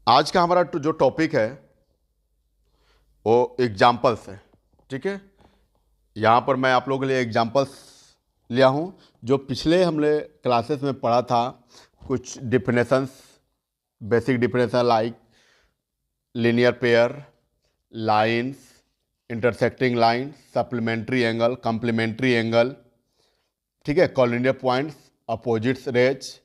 आज का हमारा जो टॉपिक है वो एग्जाम्पल्स है। ठीक है, यहाँ पर मैं आप लोगों के लिए एग्जाम्पल्स लिया हूँ जो पिछले हमने क्लासेस में पढ़ा था। कुछ definitions, basic definition like linear pair, lines, intersecting line, supplementary angle, complementary angle, ठीक है, कॉलिनियर पॉइंट्स, अपोजिट्स रेज,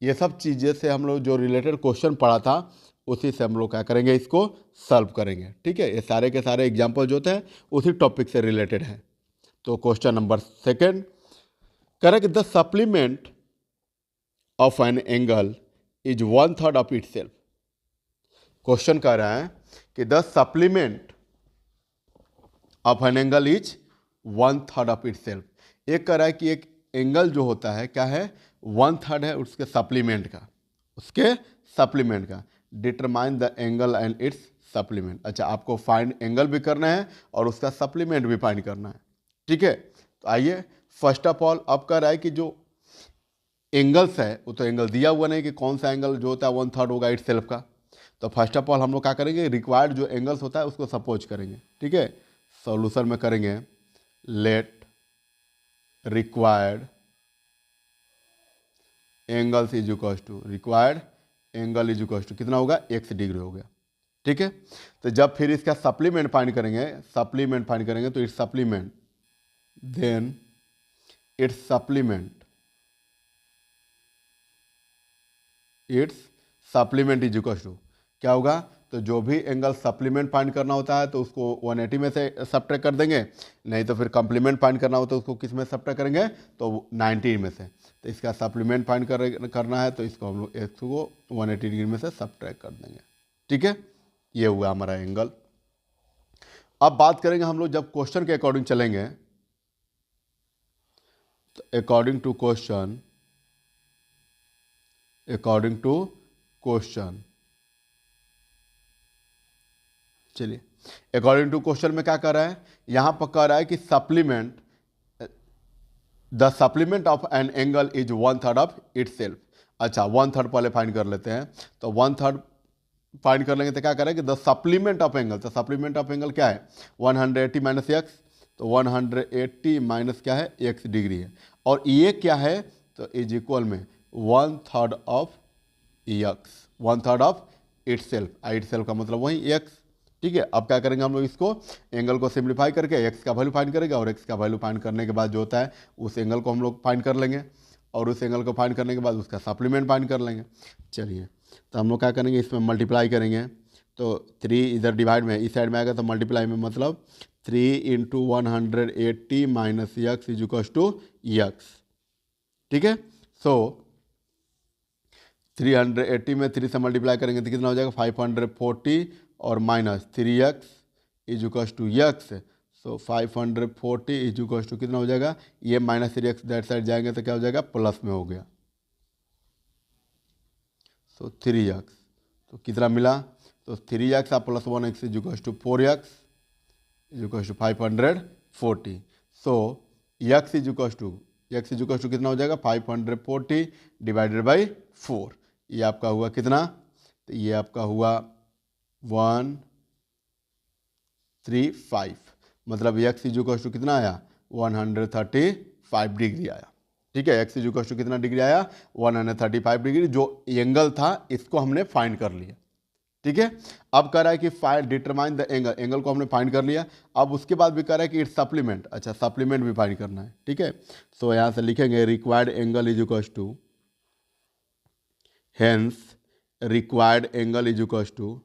ये सब चीज़ें से हम लोग जो रिलेटेड क्वेश्चन पढ़ा था उसी से हम लोग क्या करेंगे, इसको सॉल्व करेंगे। ठीक है, ये सारे के सारे एग्जाम्पल जो होते हैं उसी टॉपिक से रिलेटेड हैं। तो question number second correct, the supplement of an angle is 1/3 of it self. Question कह रहा है कि the supplement of an angle is 1/3 of it self. एक कह रहा है कि एक एंगल जो होता है क्या है, 1/3 है उसके सप्लीमेंट का, उसके सप्लीमेंट का। Determine the angle and it's supplement. अच्छा, आपको फाइंड एंगल भी करना है और उसका सप्लीमेंट भी फाइंड करना है। ठीक है, तो आइए फर्स्ट ऑफ ऑल अब कह रहा है कि जो एंगल्स है वो तो एंगल दिया हुआ नहीं कि कौन सा एंगल जो होता है 1/3 होगा इट सेल्फ का। तो फर्स्ट ऑफ ऑल हम लोग क्या करेंगे, रिक्वायर्ड जो एंगल्स होता है उसको सपोज करेंगे। ठीक है, सॉल्यूशन में करेंगे let required angles is equal to, required angle is equal to कितना होगा, x डिग्री हो गया। ठीक है, तो जब फिर इसका सप्लीमेंट फाइंड करेंगे, सप्लीमेंट फाइंड करेंगे तो its supplement, then its supplement, its supplement is equal to क्या होगा, तो जो भी एंगल सप्लीमेंट फाइंड करना होता है तो उसको 180 में से सब्ट्रैक्ट कर देंगे, नहीं तो फिर कॉम्प्लीमेंट फाइंड करना होता है उसको किस में सब्ट्रैक्ट करेंगे, तो 90 में से। तो इसका सप्लीमेंट फाइंड करना है तो इसको हम लोग इसको 180 डिग्री में से सब्ट्रैक्ट कर देंगे। ठीक है, ये हुआ हमारा एंगल। अब बात करेंगे हम लोग जब क्वेश्चन के अकॉर्डिंग चलेंगे, तो according to question, according to question, चलिए अकॉर्डिंग टू क्वेश्चन में क्या कर रहा है, यहां पर कह रहा है कि supplement, the supplement of an angle is 1/3 of it self. अच्छा, 1/3 पहले फाइंड कर लेते हैं। तो 1/3 फाइंड कर लेंगे तो क्या करें कि द सप्लीमेंट ऑफ एंगल, तो सप्लीमेंट ऑफ एंगल क्या है, 180 माइनस एक्स, तो 180 माइनस क्या है, एक्स डिग्री है। और ये क्या है, तो इज इक्वल में 1/3 of x, 1/3 of it self. It self का मतलब वही एक्स। ठीक है, अब क्या करेंगे हम लोग, इसको एंगल को सिंप्लीफाई करके एक्स का वैल्यू फाइंड करेंगे और एक्स का वैल्यू फाइंड करने के बाद जो होता है उस एंगल को हम लोग फाइंड कर लेंगे और उस एंगल को फाइंड करने के बाद उसका सप्लीमेंट फाइंड कर लेंगे। चलिए, तो हम लोग क्या करेंगे, इसमें मल्टीप्लाई करेंगे। तो 3 इधर डिवाइड में इस साइड में आएगा तो मल्टीप्लाई में मतलब 3 into 180 minus x is equal to x. ठीक है, सो 380 में 3 से मल्टीप्लाई करेंगे तो कितना हो जाएगा, 540 और minus 3x is equal to x. So 540 is equal to कितना हो जाएगा, ये माइनस 3x दैट साइड जाएंगे तो क्या हो जाएगा, प्लस में हो गया। सो 3x, तो कितना मिला, तो 3x और plus 1x is equal to 4x is equal to 540। So x is equal to कितना हो जाएगा, 540 डिवाइडेड बाई 4। ये आपका हुआ कितना, तो ये आपका हुआ 135, मतलब x इज इक्वल टू कितना आया, 135 डिग्री आया। ठीक है, x इज इक्वल टू कितना डिग्री आया, 135 डिग्री। जो एंगल था इसको हमने फाइंड कर लिया। ठीक है, अब कह रहा है कि find determine the angle, angle को हमने फाइंड कर लिया। अब उसके बाद भी कह रहा है कि इट्स सप्लीमेंट, अच्छा सप्लीमेंट भी फाइंड करना है। ठीक है, सो यहाँ से लिखेंगे required angle is equal to, hence required angle is equal to,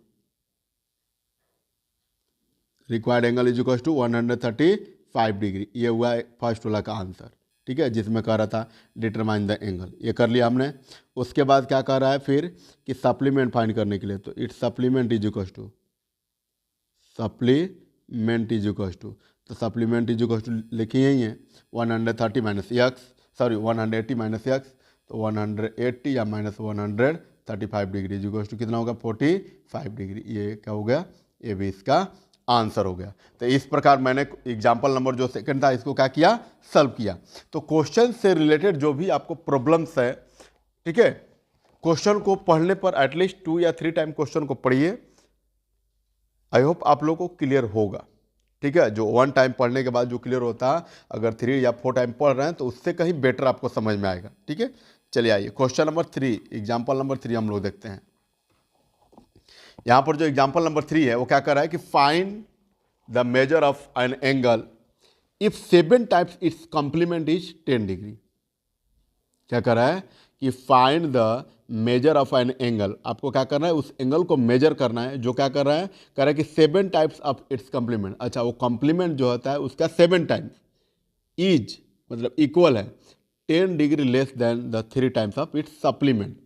required angle is equal to 135 degree. ये हुआ फर्स्ट वाला का आंसर। ठीक है, जिसमें कह रहा था डिटरमाइन द एंगल, ये कर लिया हमने। उसके बाद क्या कह रहा है फिर कि सप्लीमेंट फाइंड करने के लिए, तो its supplement is equal to, supplement is equal to, तो सप्लीमेंट इज इक्वल टू लिखी यही है 130 minus x, sorry 180 minus x, तो 180 या minus 135 degree is equal to कितना होगा, 45 डिग्री। ये क्या हो गया, ये भी इसका आंसर हो गया। तो इस प्रकार मैंने एग्जाम्पल नंबर जो सेकंड था इसको क्या किया, सॉल्व किया। तो क्वेश्चन से रिलेटेड जो भी आपको प्रॉब्लम्स है, ठीक है, क्वेश्चन को पढ़ने पर एटलीस्ट 2 या 3 टाइम क्वेश्चन को पढ़िए। आई होप आप लोगों को क्लियर होगा। ठीक है, जो 1 टाइम पढ़ने के बाद जो क्लियर होता है, अगर 3 या 4 टाइम पढ़ रहे हैं तो उससे कहीं बेटर आपको समझ में आएगा। ठीक है, चलिए आइए क्वेश्चन नंबर 3, एग्जाम्पल नंबर 3 हम लोग देखते हैं। यहाँ पर जो एग्जाम्पल नंबर 3 है वो क्या कर रहा है कि find the measure of an angle if 7 times its complement is 10 degree. क्या कर रहा है कि find the measure of an angle, आपको क्या करना है, उस एंगल को मेजर करना है। जो क्या कर रहा है, कह रहा है कि 7 टाइप्स ऑफ इट्स कॉम्प्लीमेंट। अच्छा, वो कॉम्प्लीमेंट जो होता है उसका 7 टाइम्स इज मतलब इक्वल है 10 degree less than the 3 times of its supplement.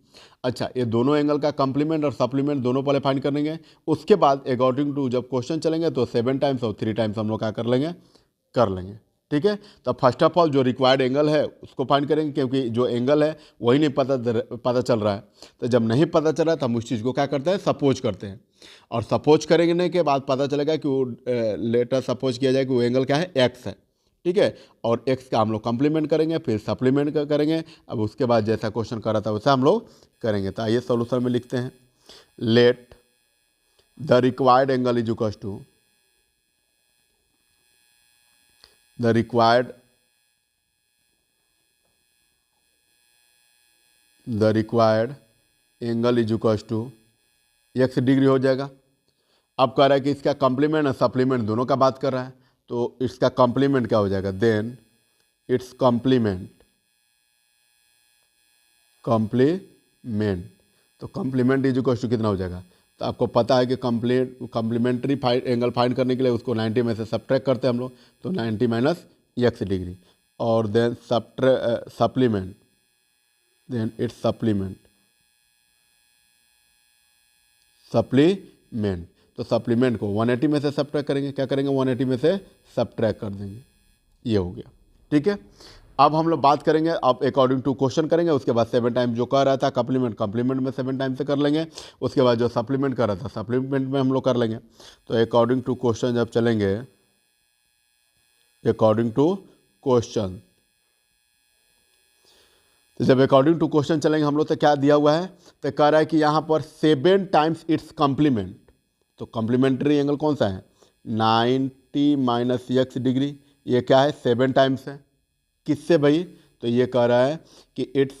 अच्छा, ये दोनों एंगल का कॉम्प्लीमेंट और सप्लीमेंट दोनों पहले फाइंड करेंगे। उसके बाद अकॉर्डिंग टू जब क्वेश्चन चलेंगे तो 7 टाइम्स और 3 टाइम्स हम लोग क्या कर लेंगे। ठीक है, तो फर्स्ट ऑफ ऑल जो रिक्वायर्ड एंगल है उसको फाइंड करेंगे, क्योंकि जो एंगल है वही नहीं पता चल रहा है। तो जब नहीं पता चल रहा है तो हम उस चीज़ को क्या करते हैं, सपोज करते हैं। और सपोज करेंगे के बाद पता चलेगा कि वो लेटर सपोज किया जाए कि वो एंगल क्या है, एक्स है। ठीक है, और एक्स का हम लोग कॉम्प्लीमेंट करेंगे, फिर सप्लीमेंट करेंगे। अब उसके बाद जैसा क्वेश्चन कर रहा था वैसा हम लोग करेंगे। तो आइए सोल्यूशन में लिखते हैं, let the required angle is equal to the required angle is equal to x degree हो जाएगा। अब कह रहा है कि इसका कॉम्प्लीमेंट और सप्लीमेंट दोनों का बात कर रहा है, तो इसका कॉम्प्लीमेंट क्या हो जाएगा, देन इट्स कॉम्प्लीमेंट तो कॉम्प्लीमेंट इज इक्वल टू कितना हो जाएगा। तो आपको पता है कि कॉम्प्लीमेंट्री एंगल फाइंड करने के लिए उसको 90 में से सब्ट्रैक्ट करते हैं हम लोग, तो 90 माइनस एक्स डिग्री, और then supplement, then its supplement. तो सप्लीमेंट को 180 में से सब्ट्रैक्ट करेंगे। क्या करेंगे, 180 में से सब्ट्रैक्ट कर देंगे। ये हो गया। ठीक है, अब हम लोग बात करेंगे, अब अकॉर्डिंग टू क्वेश्चन करेंगे। उसके बाद 7 टाइम जो कर रहा था कॉम्प्लीमेंट में 7 टाइम से कर लेंगे। उसके बाद जो सप्लीमेंट कर रहा था सप्लीमेंट में हम लोग कर लेंगे। तो अकॉर्डिंग टू क्वेश्चन जब चलेंगे, अकॉर्डिंग टू क्वेश्चन, तो जब अकॉर्डिंग टू क्वेश्चन चलेंगे हम लोग, तो क्या दिया हुआ है, तो कह रहा है कि यहाँ पर 7 टाइम्स इट्स कॉम्प्लीमेंट। तो कॉम्प्लीमेंट्री एंगल कौन सा है, 90 माइनस एक्स डिग्री। ये क्या है, 7 टाइम्स है। किससे भाई, तो ये कह रहा है कि इट्स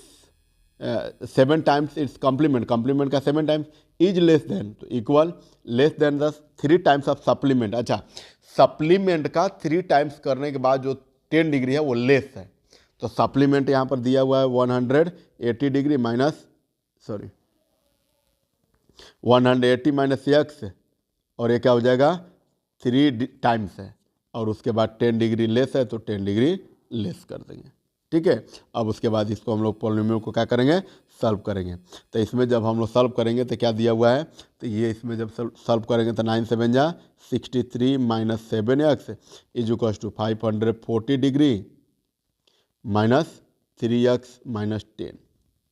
7 टाइम्स इट्स कॉम्प्लीमेंट का 7 टाइम्स इज लेस देन, तो equal less than the 3 times of supplement. अच्छा, सप्लीमेंट का 3 टाइम्स करने के बाद जो 10 डिग्री है वो लेस है। तो सप्लीमेंट यहाँ पर दिया हुआ है 180 डिग्री माइनस 180 माइनस एक्स, और ये क्या हो जाएगा, 3 टाइम्स है, और उसके बाद 10 डिग्री लेस है तो 10 डिग्री लेस कर देंगे। ठीक है, अब उसके बाद इसको हम लोग पॉलिनोमियल को क्या करेंगे, सॉल्व करेंगे। तो इसमें जब हम लोग सॉल्व करेंगे तो क्या दिया हुआ है, तो ये इसमें जब सॉल्व करेंगे तो 9 7 जा 63 minus 7x is equal to 540 degree minus 3x minus 10।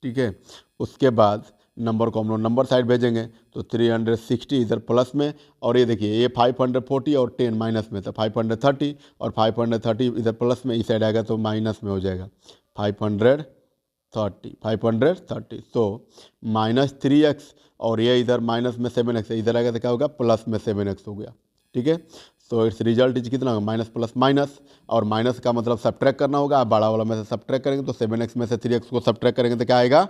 ठीक है, उसके बाद नंबर को हम लोग नंबर साइड भेजेंगे, तो 360 इधर प्लस में, और ये देखिए ये 540 और 10 माइनस में, तो 530, और 530 इधर प्लस में, इस साइड आएगा तो माइनस में हो जाएगा 530। तो माइनस 3x, और ये इधर माइनस में 7x है, इधर आएगा तो क्या होगा, प्लस में 7x हो गया। ठीक है, तो इट्स रिजल्ट इज कितना होगा, माइनस प्लस माइनस, और माइनस का मतलब सब्ट्रैक्ट करना होगा। आप बड़ा वाला में से सब्ट्रैक्ट करेंगे तो 7x में से 3x को सब्ट्रैक्ट करेंगे तो क्या आएगा,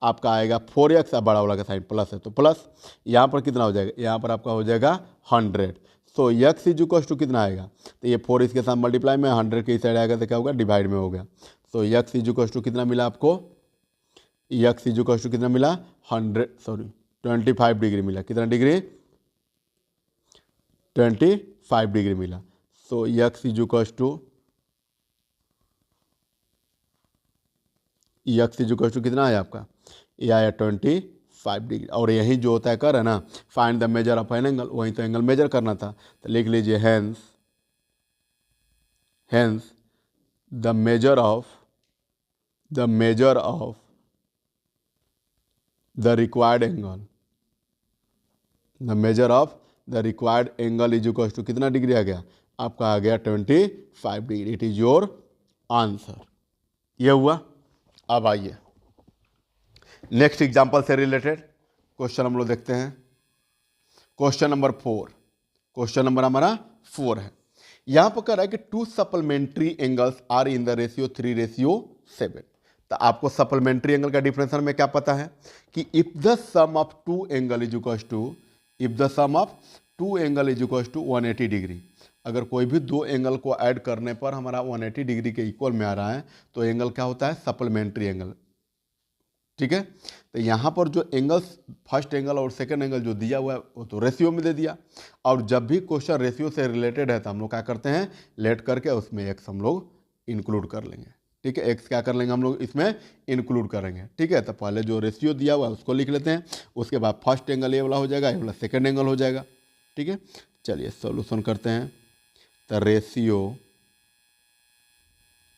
आपका आएगा 4x, और बड़ा वाला का साइन प्लस है तो प्लस। यहाँ पर कितना हो जाएगा, यहाँ पर आपका हो जाएगा 100। तो x इज इक्वल टू कितना आएगा, तो ये 4 इसके साथ मल्टीप्लाई में, 100 के इस साइड आएगा तो क्या होगा, डिवाइड में हो गया। तो x इज इक्वल टू कितना मिला आपको, x इज इक्वल टू कितना मिला, 25 डिग्री मिला। कितना डिग्री, 25 डिग्री मिला। सो x इज इक्वल टू कितना है आपका, ये आया 25 डिग्री। और यही जो होता है कर है ना, find the measure of an angle, वहीं तो एंगल मेजर करना था। तो लिख लीजिए hence the measure of the required angle is equal to कितना डिग्री आ गया, आपका आ गया 25 degree. It is your answer. ये हुआ। अब आइए नेक्स्ट एग्जाम्पल से रिलेटेड क्वेश्चन हम लोग देखते हैं। क्वेश्चन नंबर 4, क्वेश्चन नंबर हमारा 4 है। यहां पर कह रहा है कि 2 supplementary angles are in the ratio 3:7। तो आपको सप्लीमेंट्री एंगल का डिफरेंशियल में क्या पता है कि if the sum of two angle is equal to, if the sum of two angle is equal to 180 degree, अगर कोई भी दो एंगल को ऐड करने पर हमारा 180 डिग्री के इक्वल में आ रहा है तो एंगल क्या होता है, सप्लीमेंट्री एंगल। ठीक है, तो यहाँ पर जो एंगल्स, फर्स्ट एंगल और सेकंड एंगल जो दिया हुआ है वो तो रेशियो में दे दिया, और जब भी क्वेश्चन रेशियो से रिलेटेड है तो हम लोग क्या करते हैं, लेट करके उसमें एक्स हम लोग इंक्लूड कर लेंगे। ठीक है, एक्स क्या कर लेंगे हम लोग इसमें इंक्लूड करेंगे। ठीक है, तो पहले जो रेशियो दिया हुआ है उसको लिख लेते हैं, उसके बाद फर्स्ट एंगल ये वाला हो जाएगा, ये वाला सेकेंड एंगल हो जाएगा। ठीक है, चलिए सोल्यूशन करते हैं। The ratio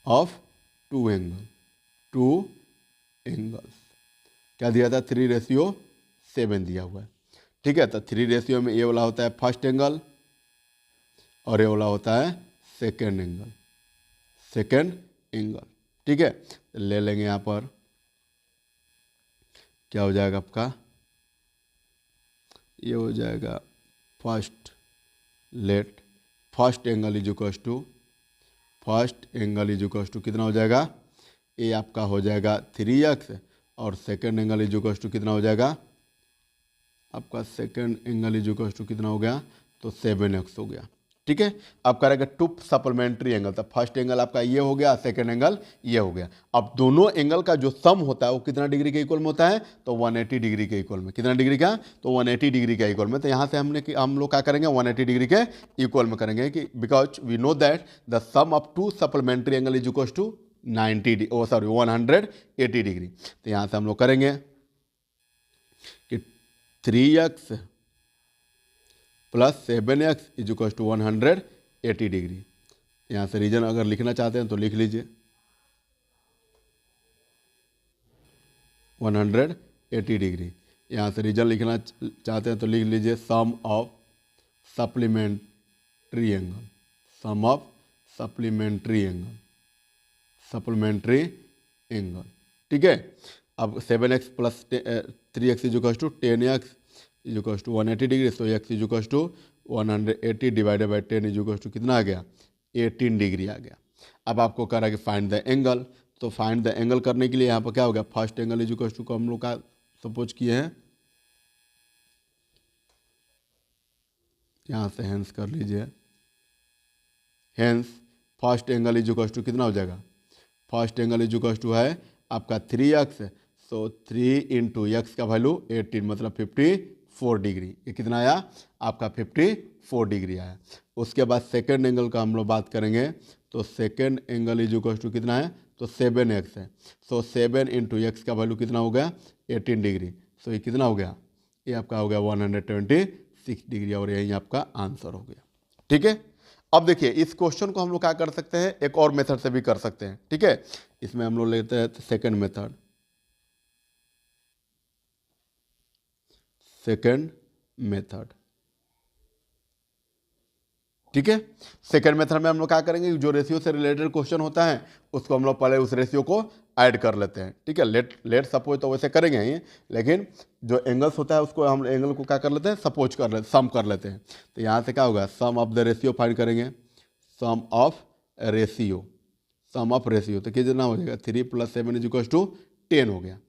of two angles क्या दिया था, 3:7 दिया हुआ है। ठीक है, तो 3 में ये वाला होता है फर्स्ट एंगल और ये वाला होता है सेकेंड एंगल। ठीक है, तो ले लेंगे यहाँ पर, क्या हो जाएगा आपका, ये हो जाएगा first angle is equal to, first angle is equal to कितना हो जाएगा, ये आपका हो जाएगा 3x, और second angle is equal to कितना हो जाएगा आपका, second angle is equal to कितना हो गया, तो 7x हो गया। ठीक है, अब करेगा टू सप्लीमेंट्री एंगल, तो फर्स्ट एंगल आपका ये हो गया, सेकेंड एंगल ये हो गया। अब दोनों एंगल का जो सम होता है वो कितना डिग्री के इक्वल में होता है, तो 180 डिग्री के इक्वल में। कितना डिग्री का, तो 180 डिग्री के इक्वल में। तो यहाँ से हम लोग क्या करेंगे, 180 डिग्री के इक्वल में करेंगे, कि because we know that the sum of two supplementary angle is equal to 180 degree. तो यहाँ से हम लोग करेंगे कि 3x plus 7x is equal to 180 degree. यहाँ से रीजन अगर लिखना चाहते हैं तो लिख लीजिए 180 डिग्री। यहाँ से रीजन लिखना चाहते हैं तो लिख लीजिए सम ऑफ सप्लीमेंट्री एंगल। ठीक है, अब 7x plus 3x is equal to 10x is equal to 180 degree, तो x is equal to 180 divided by 10 is equal to कितना आ गया, 18 डिग्री आ गया। अब आपको कह रहा है कि फाइंड द एंगल, तो फाइंड द एंगल करने के लिए यहाँ पर क्या हो गया, first angle is equal to को हम लोग का सपोज किए हैं, यहाँ से हेंस कर लीजिए, hence first angle is equal to कितना हो जाएगा, first angle is equal to है आपका 3x, सो 3 इंटू एक्स का वैल्यू 18 मतलब 54 डिग्री। ये कितना आया आपका, 54 डिग्री आया। उसके बाद सेकेंड एंगल का हम लोग बात करेंगे, तो second angle is equal to कितना है, तो 7x है, सो 7 इंटू एक्स का वैल्यू कितना हो गया, 18 डिग्री। सो ये कितना हो गया, ये आपका हो गया 126 डिग्री, और यही आपका आंसर हो गया। ठीक है, अब देखिए इस क्वेश्चन को हम लोग क्या कर सकते हैं, एक और मेथड से भी कर सकते हैं। ठीक है, इसमें हम लोग लेते हैं सेकेंड मेथड। ठीक है, सेकेंड मेथड में हम लोग क्या करेंगे, जो रेशियो से रिलेटेड क्वेश्चन होता है उसको हम लोग पहले उस रेशियो को ऐड कर लेते हैं। ठीक है, लेट सपोज तो वैसे करेंगे ही, लेकिन जो एंगल्स होता है उसको हम एंगल को क्या कर लेते हैं, सपोज कर लेते, सम कर लेते हैं। तो यहाँ से क्या होगा, सम ऑफ द रेशियो फाइंड करेंगे, सम ऑफ रेशियो, तो कितना हो जाएगा, 3 + 7 इज इक्वल टू 10 हो गया।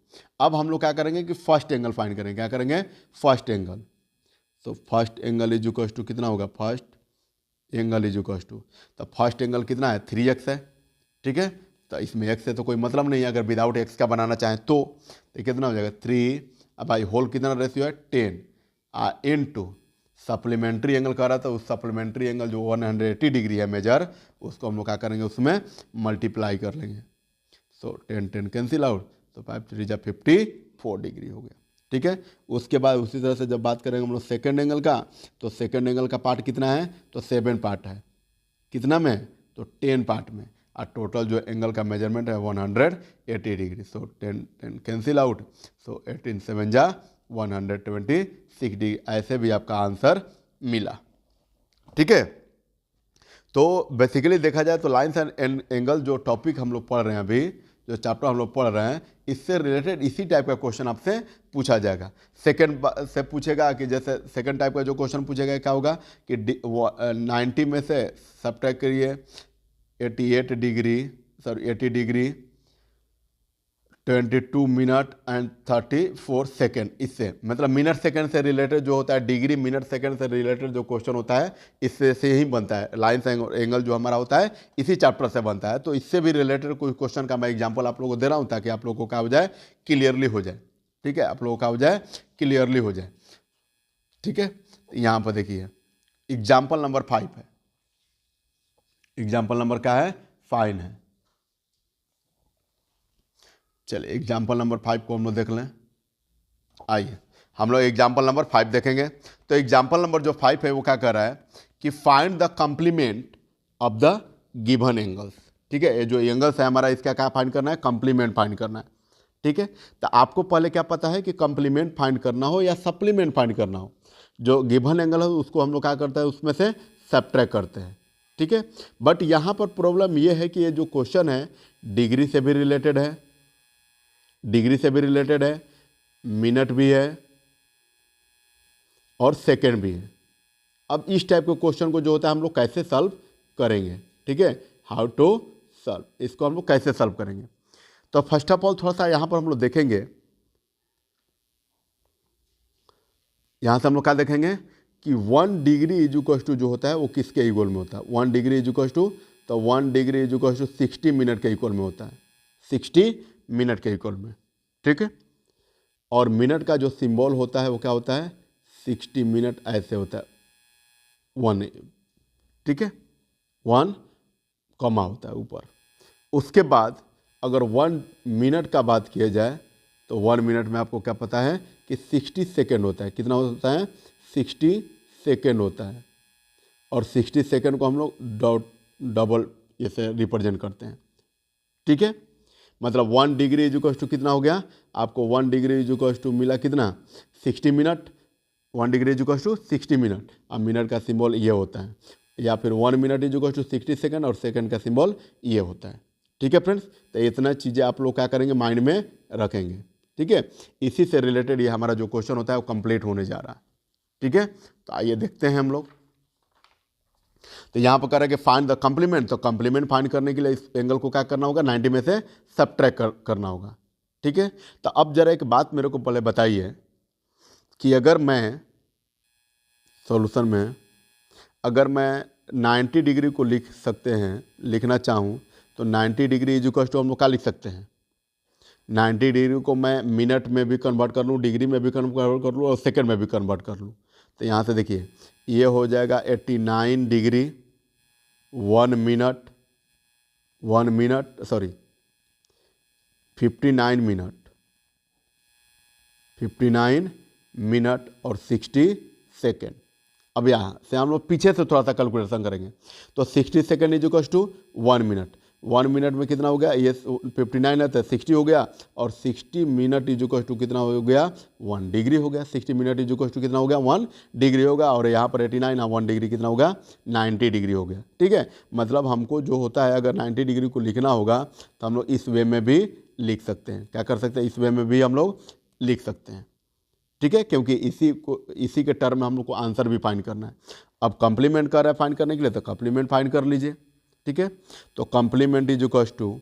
अब हम लोग क्या करेंगे कि फर्स्ट एंगल फाइंड करेंगे, क्या करेंगे, फर्स्ट एंगल। तो first angle is equal to कितना होगा, first angle is equal to, तो फर्स्ट एंगल कितना है, 3x है। ठीक है, तो इसमें x से तो कोई मतलब नहीं है, अगर विदाउट x का बनाना चाहें तो कितना हो जाएगा 3, अब भाई होल कितना रेशियो है 10 इनटू सप्लीमेंट्री एंगल कर रहा था, उस सप्लीमेंट्री एंगल जो 180 डिग्री है मेजर, उसको हम लोग क्या करेंगे, उसमें मल्टीप्लाई कर लेंगे। सो 10 कैंसिल आउट, तो 5 3 जा 54 डिग्री हो गया। ठीक है, उसके बाद उसी तरह से जब बात करेंगे हम लोग सेकेंड एंगल का, तो सेकेंड एंगल का पार्ट कितना है, तो 7 पार्ट है, कितना में, तो 10 पार्ट में, और टोटल जो एंगल का मेजरमेंट है 180 डिग्री। सो 10 कैंसिल आउट, सो 18 7 जा 126 डिग्री, ऐसे भी आपका आंसर मिला। ठीक है, तो बेसिकली देखा जाए तो लाइन्स एंड एंगल जो टॉपिक हम लोग पढ़ रहे हैं अभी, जो चैप्टर हम लोग पढ़ रहे हैं, इससे रिलेटेड इसी टाइप का क्वेश्चन आपसे पूछा जाएगा। सेकंड से पूछेगा कि जैसे सेकंड टाइप का जो क्वेश्चन पूछेगा क्या होगा कि 90 में से सब्ट्रैक्ट करिए 80 डिग्री 22 मिनट एंड 34 सेकेंड। इससे मतलब मिनट सेकेंड से रिलेटेड जो होता है, डिग्री मिनट सेकेंड से रिलेटेड जो क्वेश्चन होता है, इससे से ही बनता है। लाइन्स एंगल जो हमारा होता है इसी चैप्टर से बनता है। तो इससे भी रिलेटेड कोई क्वेश्चन का मैं एग्जांपल आप लोगों को दे रहा हूँ ताकि आप लोगों को क्या हो जाए, क्लियरली हो जाए। ठीक है, आप लोगों को क्या हो जाए, क्लियरली हो जाए। ठीक है, यहाँ पर देखिए एग्जाम्पल नंबर 5 है। एग्जाम्पल नंबर क्या है, 5 है। चलिए एग्जाम्पल नंबर 5 को हम लोग देख लें। आइए हम लोग एग्जाम्पल नंबर 5 देखेंगे। तो एग्जाम्पल नंबर जो 5 है वो क्या कर रहा है कि find the complement of the given angles. ठीक है, ये जो एंगल्स है हमारा, इसका क्या फाइंड करना है, कंप्लीमेंट फाइंड करना है। ठीक है, तो आपको पहले क्या पता है कि कंप्लीमेंट फाइंड करना हो या सप्लीमेंट फाइंड करना हो। जो गिवन एंगल है उसको हम लोग क्या करते हैं, उसमें से सब्ट्रैक्ट करते हैं। ठीक है, बट यहाँ पर प्रॉब्लम ये है कि ये जो क्वेश्चन है डिग्री से भी रिलेटेड है, डिग्री से भी रिलेटेड है, मिनट भी है और सेकंड भी है। अब इस टाइप के क्वेश्चन को जो होता है हम लोग कैसे सॉल्व करेंगे। ठीक है, हाउ टू सॉल्व, इसको हम लोग कैसे सॉल्व करेंगे। तो फर्स्ट ऑफ ऑल थोड़ा सा यहाँ पर हम लोग देखेंगे, यहाँ से हम लोग क्या देखेंगे कि 1 डिग्री इक्वल टू जो होता है वो किसके इक्वल में होता है। 1 डिग्री इक्वल टू, तो 1 डिग्री इक्वल टू 60 मिनट के इक्वल में होता है, 60 मिनट के इक्वल में। ठीक है, और मिनट का जो सिंबल होता है वो क्या होता है, 60 मिनट ऐसे होता है 1। ठीक है, 1 कॉमा होता है ऊपर। उसके बाद अगर 1 मिनट का बात किया जाए तो 1 मिनट में आपको क्या पता है कि 60 सेकेंड होता है। कितना होता है, 60 सेकेंड होता है। और 60 सेकेंड को हम लोग डबल ऐसे रिप्रेजेंट करते हैं। ठीक है, मतलब 1 डिग्री इक्वल टू कितना हो गया आपको, 1 डिग्री इक्वल टू मिला कितना, 60 minute. 1 degree equal to 60 minute. अब मिनट का सिंबल ये होता है, या फिर 1 मिनट इक्वल टू 60 सेकेंड और सेकेंड का सिंबल ये होता है। ठीक है फ्रेंड्स, तो इतना चीज़ें आप लोग क्या करेंगे, माइंड में रखेंगे। ठीक है, इसी से रिलेटेड ये हमारा जो क्वेश्चन होता है वो कंप्लीट होने जा रहा है। ठीक है, तो आइए देखते हैं हम लोग। तो यहाँ पर करेंगे फाइंड द कंप्लीमेंट। तो कंप्लीमेंट फाइंड करने के लिए इस एंगल को क्या करना होगा, 90 में से सब्ट्रैक्ट करना होगा। ठीक है, तो अब जरा एक बात मेरे को पहले बताइए कि अगर मैं सॉल्यूशन में अगर मैं 90 डिग्री को लिखना चाहूँ तो 90 डिग्री इक्वल टू हम लोग क्या लिख सकते हैं, 90 डिग्री को मैं मिनट में भी कन्वर्ट कर लूँ, डिग्री में भी कन्वर्ट कर लूँ और सेकंड में भी कन्वर्ट कर लूँ। तो यहाँ से देखिए ये हो जाएगा 89 डिग्री 1 मिनट 59 मिनट और 60 सेकेंड। अब यहाँ से हम लोग पीछे से थोड़ा सा कैलकुलेशन करेंगे। तो 60 सेकेंड इक्वल टू 1 मिनट। 1 मिनट में कितना हो गया, ये 59 है तो 60 हो गया, और 60 मिनट इक्वल टू कितना हो गया, 1 डिग्री हो गया। 60 मिनट इक्वल टू कितना हो गया, 1 डिग्री होगा। और यहाँ पर 89 1 डिग्री कितना हो गया, 90 डिग्री हो गया। ठीक है, मतलब हमको जो होता है अगर 90 डिग्री को लिखना होगा तो हम लोग इस वे में भी लिख सकते हैं। क्या कर सकते हैं, इस वे में भी हम लोग लिख सकते हैं। ठीक है, क्योंकि इसी के टर्म में हम लोग को आंसर भी फाइंड करना है। अब कंप्लीमेंट कर रहा है फाइंड करने के लिए, तो कंप्लीमेंट फाइंड कर लीजिए। ठीक है, तो complement is equal to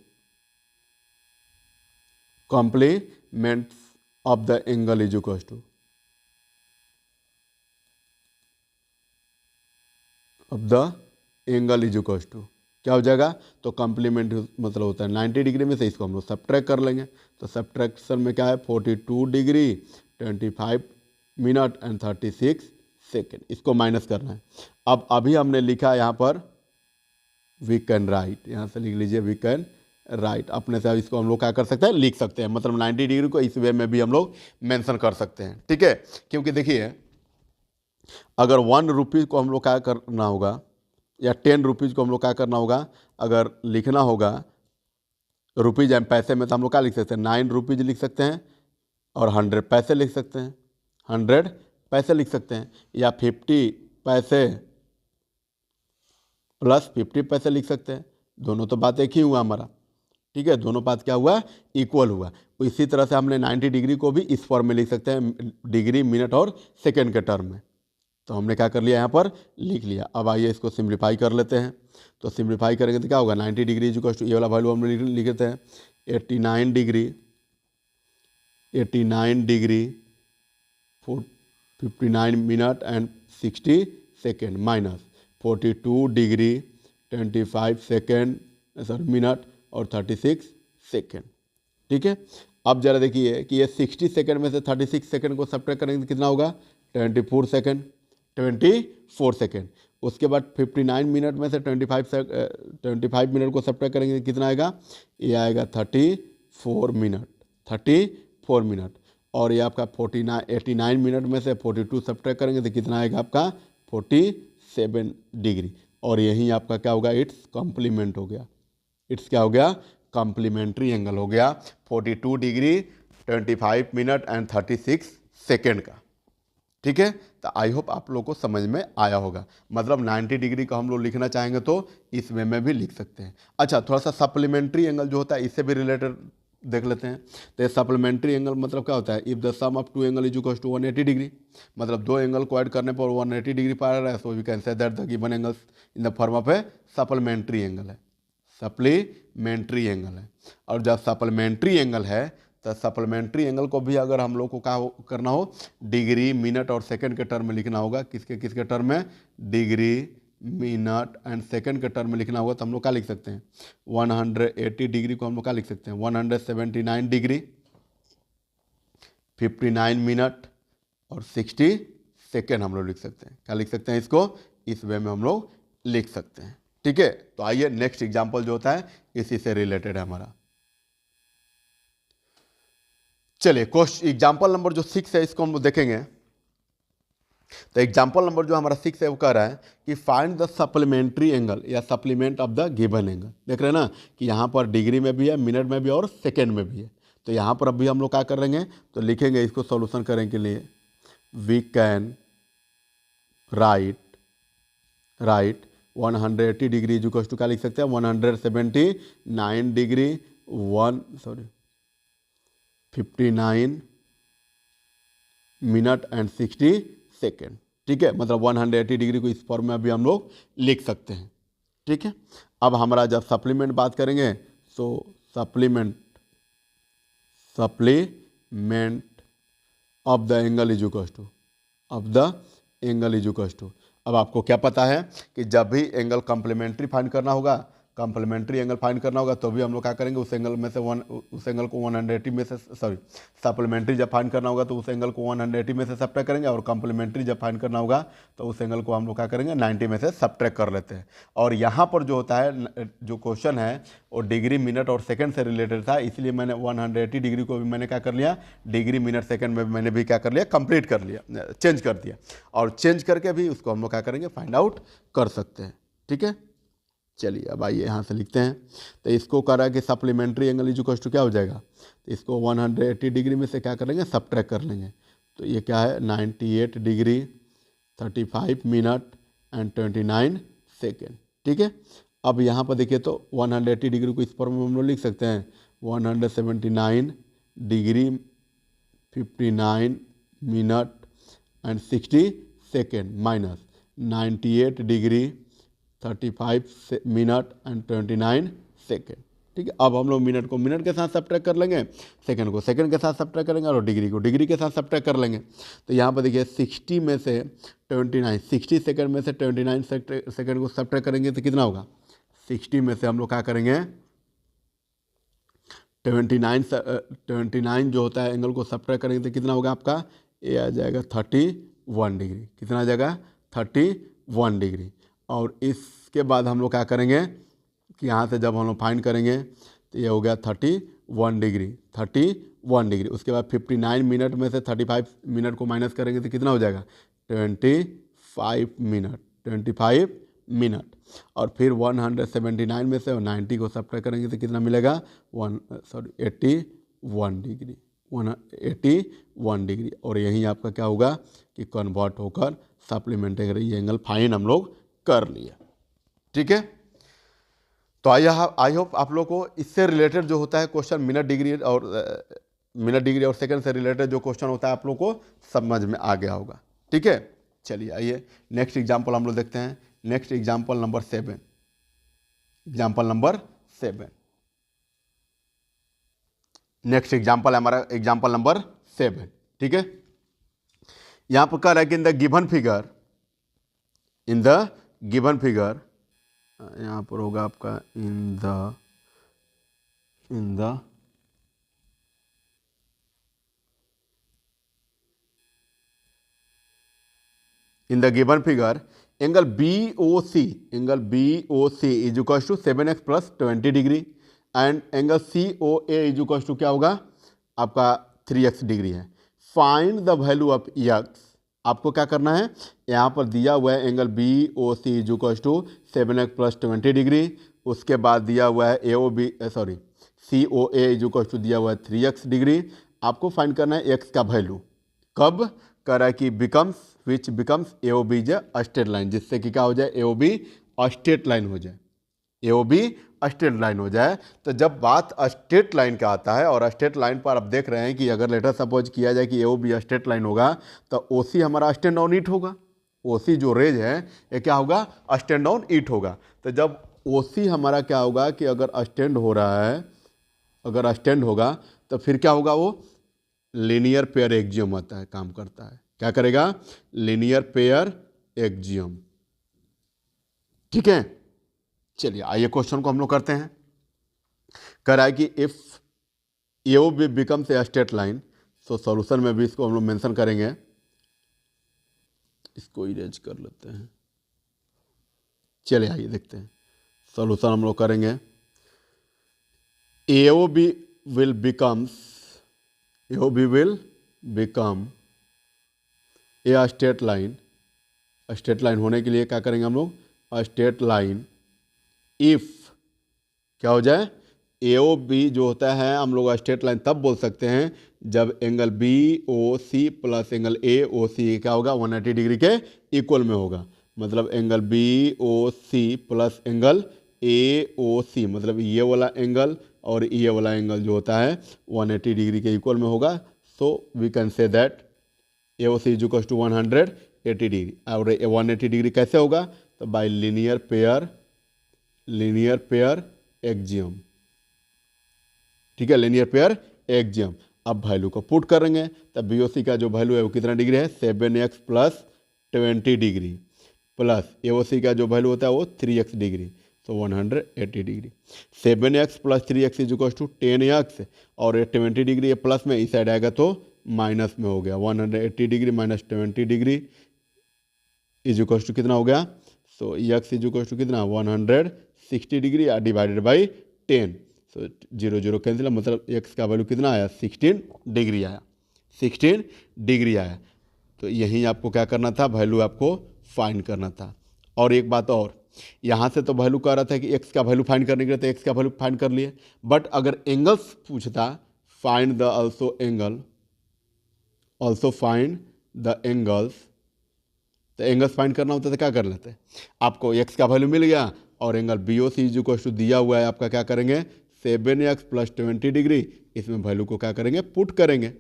complement of the angle is equal to of the angle is equal to क्या हो जाएगा, तो कंप्लीमेंट मतलब होता है 90 डिग्री में से इसको हम लोग सब्ट्रैक्ट कर लेंगे। तो सब्ट्रैक्शन में क्या है, 42 डिग्री 25 मिनट एंड 36 सेकेंड, इसको माइनस करना है। अब अभी हमने लिखा यहाँ पर वी कैन राइट, यहाँ से लिख लीजिए वी कैन राइट। अपने से इसको हम लोग क्या कर सकते हैं, लिख सकते हैं। मतलब 90 डिग्री को इस वे में भी हम लोग मेंशन कर सकते हैं। ठीक है, क्योंकि देखिए अगर 1 रुपीज़ को हम लोग क्या करना होगा, या 10 रुपीज़ को हम लोग क्या करना होगा, अगर लिखना होगा रुपीज़ एंड पैसे में, तो हम लोग क्या लिख सकते हैं, 9 रुपीज़ लिख सकते हैं और 100 पैसे लिख सकते हैं, 100 पैसे लिख सकते हैं, या 50 पैसे प्लस 50 पैसे लिख सकते हैं। दोनों तो बात एक ही हुआ हमारा। ठीक है, दोनों पाथ क्या हुआ, इक्वल हुआ। तो इसी तरह से हमने 90 डिग्री को भी इस फॉर्म में लिख सकते हैं, डिग्री, मिनट और सेकेंड के टर्म में। तो हमने क्या कर लिया, यहाँ पर लिख लिया। अब आइए इसको सिंप्लीफाई कर लेते हैं। तो सिंप्लीफाई करेंगे तो क्या होगा, 90 डिग्री इक्वल टू, ये वाला वैल्यू हम लिख लेते हैं 89 degree 59 minute and 60 second minus 42 degree 25 second minute और 36 सेकेंड। ठीक है, अब जरा देखिए कि ये 60 सेकेंड में से 36 सेकेंड को सब्ट्रैक्ट करेंगे तो कितना होगा, 24 सेकेंड। उसके बाद 59 मिनट में से 25 मिनट को सब्ट्रैक्ट करेंगे तो कितना आएगा, ये आएगा 34 मिनट। और ये आपका 89 मिनट में से 42 सब्ट्रैक्ट करेंगे तो कितना आएगा आपका 47 डिग्री। और यहीं आपका क्या होगा, इट्स कॉम्प्लीमेंट हो गया, इट्स क्या हो गया, कॉम्प्लीमेंट्री एंगल हो गया 42 डिग्री 25 मिनट एंड 36 सेकेंड का। ठीक है, तो आई होप आप लोग को समझ में आया होगा। मतलब 90 डिग्री का हम लोग लिखना चाहेंगे तो इस वे में भी लिख सकते हैं। अच्छा, थोड़ा सा सप्लीमेंट्री एंगल जो होता है इससे भी रिलेटेड देख लेते हैं। तो ये सप्लीमेंट्री एंगल मतलब क्या होता है, if the sum of two angle is equal to 180 degree, मतलब दो एंगल को ऐड करने पर 180 डिग्री पा रहा है, so we can say that the given angles in the form of a supplementary angle है, सप्लीमेंट्री एंगल है। और जब सप्लीमेंट्री एंगल है तो सप्लीमेंट्री एंगल को भी अगर हम लोग को क्या करना हो, डिग्री, मिनट और सेकंड के टर्म में लिखना होगा। किसके टर्म में, डिग्री, मिनट एंड सेकंड के टर्म में लिखना होगा। तो हम लोग क्या लिख सकते हैं, 180 डिग्री को हम लोग क्या लिख सकते हैं, 179 डिग्री 59 मिनट और 60 सेकेंड हम लोग लिख सकते हैं। क्या लिख सकते हैं, इसको इस वे में हम लोग लिख सकते हैं। ठीक है, तो आइए नेक्स्ट एग्जाम्पल जो होता है इसी से रिलेटेड है हमारा। चलिए क्वेश्चन एग्जाम्पल नंबर जो 6 है इसको हम लोग देखेंगे। तो एग्जाम्पल नंबर जो हमारा 6 है वो कह रहा है कि फाइंड द सप्लीमेंट्री एंगल या supplement of the given angle. देख रहे हैं ना कि यहाँ पर डिग्री में भी है, मिनट में भी और सेकेंड में भी है। तो यहाँ पर अभी हम लोग क्या कर लेंगे, तो लिखेंगे इसको सॉल्यूशन करने के लिए, we can write 180 degree is equal to क्या लिख सकते हैं, 179 डिग्री 59 मिनट एंड 60 सेकेंड। ठीक है, मतलब 180 डिग्री को इस फॉर्म में अभी हम लोग लिख सकते हैं। ठीक है, अब हमारा जब सप्लीमेंट बात करेंगे तो supplement of the angle is equal to अब आपको क्या पता है कि जब भी एंगल कॉम्प्लीमेंट्री फाइंड करना होगा, कॉम्प्लीमेंट्री एंगल फाइंड करना होगा तो भी हम लोग क्या करेंगे, उस एंगल में से उस एंगल को 180 में से सप्लीमेंट्री जब फाइंड करना होगा तो उस एंगल को 180 में से सब्ट्रैक्ट करेंगे, और कॉम्प्लीमेंट्री जब फाइंड करना होगा तो उस एंगल को हम लोग क्या करेंगे, 90 में से सब्ट्रैक्ट कर लेते हैं। और यहाँ पर जो होता है, जो क्वेश्चन है वो डिग्री, मिनट और सेकेंड से रिलेटेड था, इसलिए मैंने 180 डिग्री को भी मैंने क्या कर लिया, डिग्री, मिनट, सेकेंड में मैंने भी क्या कर लिया, कंप्लीट कर लिया, चेंज कर दिया। और चेंज करके भी उसको हम लोग क्या करेंगे, फाइंड आउट कर सकते हैं। ठीक है, चलिए अब आइए यहाँ से लिखते हैं। तो इसको कह रहा है कि supplementary angle is equal to क्या हो जाएगा, तो इसको 180 डिग्री में से क्या कर लेंगे, सब्ट्रैक्ट कर लेंगे। तो ये क्या है, 98 डिग्री 35 मिनट एंड 29 सेकेंड। ठीक है, अब यहाँ पर देखिए तो 180 डिग्री को इस फॉर्म में हम लोग लिख सकते हैं, 179 degree 59 minute and 60 second minus 98 degree 35 minute and 29 second. ठीक है, अब हम लोग मिनट को मिनट के साथ सब्ट्रैक्ट कर लेंगे, सेकंड को सेकंड के साथ सब्ट्रैक्ट करेंगे और डिग्री को डिग्री के साथ सब्ट्रैक्ट कर लेंगे। तो यहाँ पर देखिए 60 में से 29, 60 सेकंड में से 29 सेकंड को सब्ट्रैक्ट करेंगे तो कितना होगा, 60 में से हम लोग क्या करेंगे, 29 जो होता है एंगल को सब्ट्रैक्ट करेंगे तो कितना होगा आपका, ये आ जाएगा 31 डिग्री। कितना आ जाएगा, 31 डिग्री। और इसके बाद हम लोग क्या करेंगे कि यहाँ से जब हम लोग फाइंड करेंगे तो ये हो गया 31 डिग्री। उसके बाद 59 मिनट में से 35 मिनट को माइनस करेंगे तो कितना हो जाएगा, 25 मिनट। और फिर 179 में से 90 को सब्ट्रैक्ट करेंगे तो कितना मिलेगा, 81 डिग्री। और यहीं आपका क्या होगा कि कन्वर्ट होकर सप्लीमेंट्री एंगल फाइन हम लोग कर लिया। ठीक है, तो आई होप आप लोग को इससे रिलेटेड जो होता है क्वेश्चन मिनट डिग्री और सेकंड से रिलेटेड जो क्वेश्चन होता है आप लोग को समझ में आ गया होगा। ठीक है, चलिए आइए नेक्स्ट एग्जाम्पल हम लोग देखते हैं। Next example number 7। Example number 7, next example है हमारा एग्जाम्पल नंबर 7। ठीक है, यहां पर कह रहा है कि इन द गिवन फिगर, यहां पर होगा आपका in the given figure angle BOC is equal to 7x plus 20 degree and angle COA is equal to क्या होगा आपका 3x डिग्री है। Find the value of x। आपको क्या करना है, यहाँ पर दिया हुआ है angle BOC is equal to 7x plus 20 degree, उसके बाद दिया हुआ है COA इज इक्वल टू दिया हुआ है 3x डिग्री। आपको फाइंड करना है x का वैल्यू कब, कह रहा है कि which becomes AOB is a straight line, जिससे कि क्या हो जाए AOB स्ट्रेट लाइन हो जाए, AOB स्ट्रेट लाइन हो जाए। तो जब बात स्ट्रेट लाइन का आता है और स्ट्रेट लाइन पर आप देख रहे हैं कि अगर लेटर सपोज किया जाए कि AOB स्ट्रेट लाइन होगा तो OC हमारा स्टैंड ऑन ईट होगा। OC जो रेज है ये क्या होगा, स्टैंड ऑन ईट होगा। तो जब OC हमारा क्या होगा कि अगर स्टैंड हो रहा है, अगर स्टैंड होगा तो फिर क्या होगा, वो लीनियर पेयर एक्जियम आता है, काम करता है। क्या करेगा, लीनियर पेयर एक्जियम। ठीक है, चलिए आइए क्वेश्चन को हम लोग करते हैं। कह रहा है कि if AOB becomes a straight line, तो सॉल्यूशन में भी इसको हम लोग मेंशन करेंगे। इसको इरेज कर लेते हैं। चलिए आइए देखते हैं सॉल्यूशन हम लोग करेंगे। AOB will become a straight line. Straight line होने के लिए क्या करेंगे हम लोग, स्ट्रेट लाइन इफ क्या हो जाए, AOB जो होता है हम लोग स्ट्रेट लाइन तब बोल सकते हैं जब angle BOC plus angle AOC क्या होगा 180 डिग्री के इक्वल में होगा। मतलब angle BOC plus angle AOC, मतलब ये वाला एंगल और ये वाला एंगल जो होता है 180 डिग्री के इक्वल में होगा। So we can say that AOC is equal to 180 degree. और 180 डिग्री कैसे होगा, तो बाय लीनियर पेयर एक्जियम। ठीक है, लीनियर पेयर एक्जियम। अब वैल्यू को पुट करेंगे तब BOC का जो वैल्यू है वो कितना डिग्री है, 7x plus 20 degree, plus AOC का जो वैल्यू होता है वो 3x डिग्री, तो 180 degree. 7x plus 3x is equal to 10x, और 20 डिग्री प्लस में इस साइड आएगा तो माइनस में हो गया। 180 डिग्री minus 20 degree is equal to कितना हो गया, so x is equal to कितना 160 degree divided by 10। So 0 0 cancel, मतलब x का वैल्यू कितना आया 16 डिग्री आया, 16 डिग्री आया। तो यहीं आपको क्या करना था, वैल्यू आपको फाइंड करना था। और एक बात और, यहाँ से तो वैल्यू कह रहा था कि x का वैल्यू फाइंड करने के लिए, तो x का वैल्यू फाइंड कर लिए। बट अगर एंगल्स पूछता, find the also find the angles, तो एंगल्स फाइंड करना होता तो क्या कर लेते, आपको x का वैल्यू मिल गया और angle BOC is equal to दिया हुआ है आपका, क्या करेंगे 7x प्लस 20 डिग्री, इसमें वैल्यू को क्या करेंगे पुट करेंगे।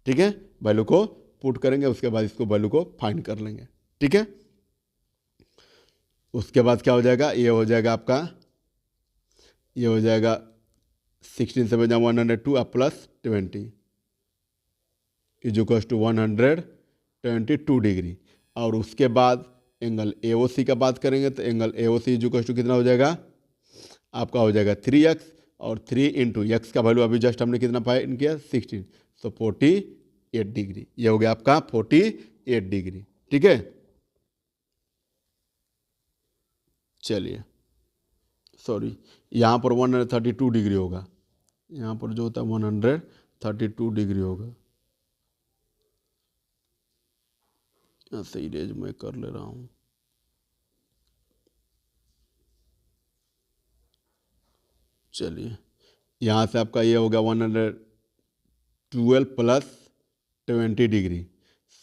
ठीक है, वैल्यू को पुट करेंगे, उसके बाद इसको वैल्यू को फाइंड कर लेंगे। ठीक है, उसके बाद क्या हो जाएगा, ये हो जाएगा आपका, ये हो जाएगा 16 7 102 plus 20 is equal to 122 degree. और उसके बाद एंगल AOC का बात करेंगे तो angle AOC is equal to कितना हो जाएगा आपका, हो जाएगा 3x, और 3 इंटू एक्स का वैल्यू अभी जस्ट हमने कितना फाइंड किया 16, तो 48 डिग्री। ये हो गया आपका 48 डिग्री। ठीक है, चलिए सॉरी, यहाँ पर 132 डिग्री होगा, यहाँ पर जो होता है 132 डिग्री होगा। ऐसे इरेज मैं कर ले रहा हूँ। चलिए, यहाँ से आपका ये हो गया 112 प्लस 20 डिग्री,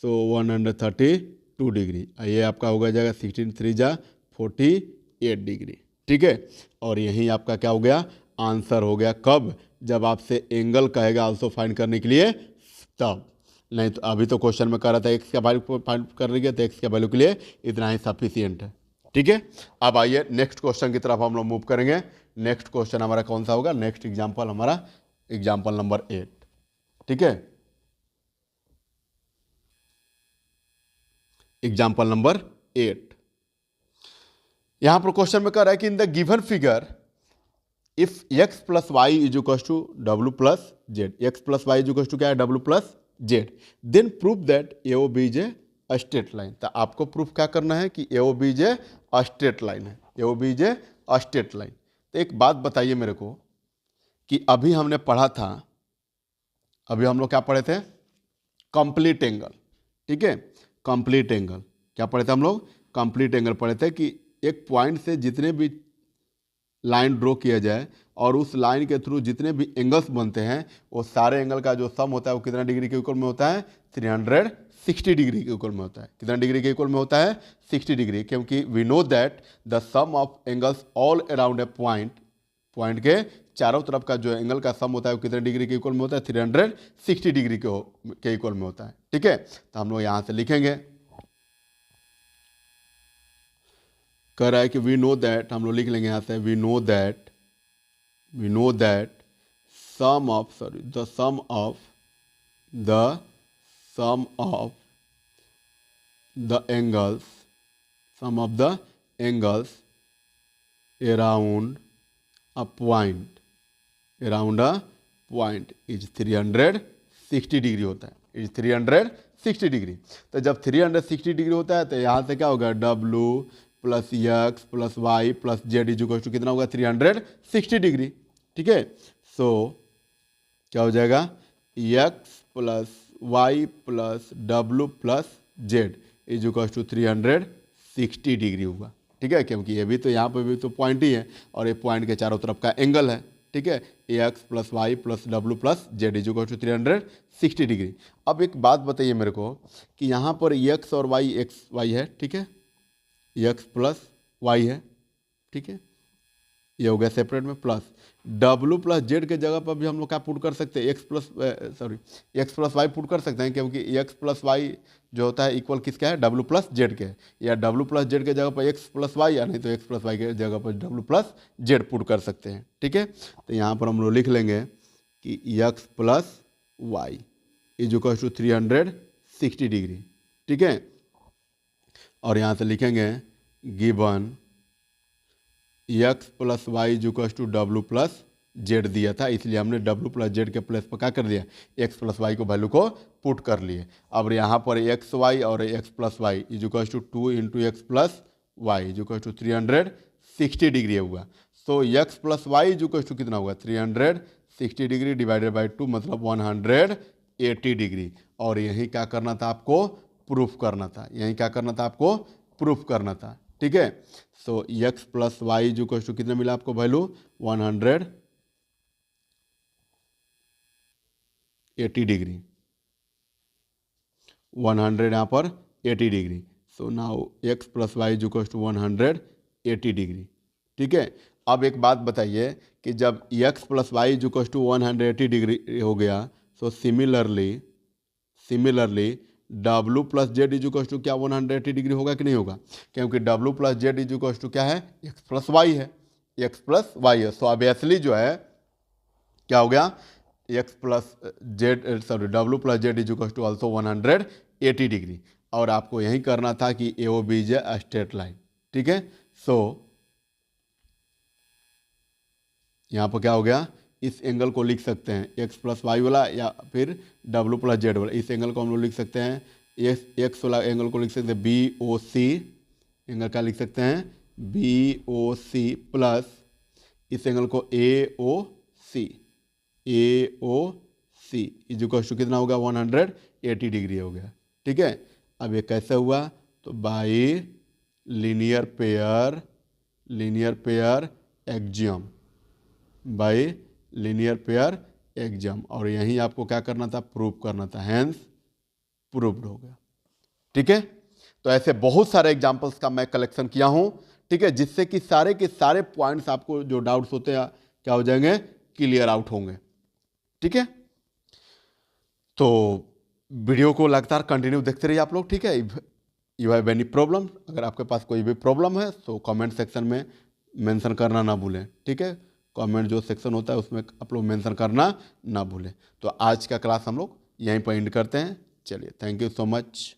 सो 132 डिग्री। ये आपका होगा जाएगा 16 3 जा 48 डिग्री। ठीक है। और यही आपका क्या हो गया, आंसर हो गया। कब? जब आपसे एंगल कहेगा आल्सो फाइंड करने के लिए, तब। नहीं तो अभी तो क्वेश्चन में कह रहा था एक्स का वैल्यू फाइंड कर रही है, तो एक्स के वैल्यू के लिए इतना ही सफिशियंट है। ठीक है। अब आइए नेक्स्ट क्वेश्चन की तरफ हम लोग मूव करेंगे। नेक्स्ट क्वेश्चन हमारा कौन सा होगा? नेक्स्ट एग्जाम्पल हमारा एग्जाम्पल नंबर 8। ठीक है, एग्जाम्पल नंबर 8। यहां पर क्वेश्चन में कह रहा है कि in the given figure if x plus y is equal to डब्ल्यू plus z, x plus y is equal to क्या है? डब्ल्यू plus z, then prove that A O B J straight line. तो आपको प्रूफ क्या करना है कि A O B J straight line है, A O B J straight line. तो एक बात बताइए मेरे को कि अभी हमने पढ़ा था, अभी हम लोग क्या पढ़े थे? Complete angle. ठीक है, कंप्लीट एंगल क्या पढ़े थे हम लोग? कंप्लीट एंगल पढ़े थे कि एक पॉइंट से जितने भी लाइन ड्रॉ किया जाए और उस लाइन के थ्रू जितने भी एंगल्स बनते हैं, वो सारे एंगल का जो सम होता है वो कितना डिग्री के इक्वल में होता है? 360 डिग्री के इक्वल में होता है। कितना डिग्री के इक्वल में होता है? 60 डिग्री। क्योंकि we know that the sum of angles all around a point, point के चारों तरफ का जो एंगल का सम होता है वो कितने डिग्री के इक्वल में होता है? 360 डिग्री के इक्वल में होता है। ठीक है, तो हम लोग यहाँ से लिखेंगे, कह रहा है कि वी नो दैट, हम लोग लिख लेंगे यहाँ से, we know that sum of the sum of the angles around a point is 360 degree होता है, इज 360 डिग्री। तो जब 360 डिग्री होता है तो यहाँ से क्या होगा? डब्लू plus x plus y plus z is equal to कितना होगा? 360 डिग्री। ठीक है, सो क्या हो जाएगा? एक्स प्लस वाई प्लस डब्लू plus z is equal to 360 degree होगा। ठीक है, क्योंकि ये भी तो यहाँ पे भी तो पॉइंट ही है और ये पॉइंट के चारों तरफ का एंगल है। ठीक है, एक्स प्लस वाई प्लस डब्लू plus z is equal to 360 degree. अब एक बात बताइए मेरे को कि यहाँ पर एक्स और वाई, एक्स वाई है, ठीक है, एक्स प्लस वाई है, ठीक है, ये हो गया सेपरेट में, प्लस डब्लू प्लस जेड के जगह पर भी हम लोग क्या पुट कर सकते हैं? एक्स प्लस वाई पुट कर सकते हैं, क्योंकि एक्स प्लस वाई जो होता है इक्वल किसका है? डब्लू प्लस जेड के, या डब्लू प्लस जेड के जगह पर एक्स प्लस वाई, या नहीं तो एक्स प्लस वाई के जगह पर डब्लू प्लस जेड पुट कर सकते हैं। ठीक है, तो यहाँ पर हम लोग लिख लेंगे कि x plus y is equal to 360 degree. ठीक है, और यहाँ से लिखेंगे given x plus y is equal to डब्लू प्लस जेड दिया था, इसलिए हमने डब्लू प्लस जेड के प्लेस पर क्या कर दिया? एक्स प्लस वाई को वैल्यू को पुट कर लिए। अब यहाँ पर एक्स वाई और x plus y is equal to 2 into x plus y is equal to 360 degree होगा। So x plus y is equal to कितना होगा? 360 डिग्री डिवाइडेड बाई 2 मतलब 180 डिग्री। और यही क्या करना था आपको? प्रूफ करना था। यही क्या करना था आपको? प्रूफ करना था। ठीक है, so x plus y is equal to कितना मिला आपको वैल्यू? 180 डिग्री, 100 यहाँ पर 80 degree. So now x plus y is equal to 180 degree. ठीक है, अब एक बात बताइए कि जब x plus y is equal to 180 degree हो गया, सो सिमिलरली डब्लू plus z is equal to क्या 180 डिग्री होगा कि नहीं होगा? क्योंकि डब्लू plus z is equal to क्या है? एक्स प्लस वाई है, एक्स प्लस वाई है। सो ऑब्वियसली जो है क्या हो गया? एक्स प्लस जेड डब्लू plus z is equal to also 180 degree. और आपको यही करना था कि A O B J straight line. ठीक है, सो यहाँ पर क्या हो गया? इस एंगल को लिख सकते हैं एक्स प्लस वाई वाला या फिर डब्लू प्लस जेड वाला। इस एंगल को हम लोग लिख सकते हैं, एक्स वाला एंगल को लिख सकते हैं बी ओ सी, एंगल क्या लिख सकते हैं? बी ओ सी, प्लस इस एंगल को ए ओ सी इज इक्वल टू कितना होगा? 180 डिग्री हो गया। ठीक है, अब ये कैसे हुआ? तो by linear pair axiom, by linear pair axiom. और यहीं आपको क्या करना था? प्रूव करना था, हैंस प्रूव्ड हो गया। ठीक है, तो ऐसे बहुत सारे एग्जाम्पल्स का मैं कलेक्शन किया हूं। ठीक है, जिससे कि सारे के सारे पॉइंट्स आपको जो डाउट्स होते हैं क्या हो जाएंगे, क्लियर आउट होंगे। ठीक है, तो वीडियो को लगातार कंटिन्यू देखते रहिए आप लोग। ठीक है, यू हैव एनी प्रॉब्लम, अगर आपके पास कोई भी प्रॉब्लम है तो कमेंट सेक्शन में मेंशन करना ना भूलें। ठीक है, कमेंट जो सेक्शन होता है उसमें आप लोग मेंशन करना ना भूलें। तो आज का क्लास हम लोग यहीं पर एंड करते हैं। चलिए, थैंक यू सो मच।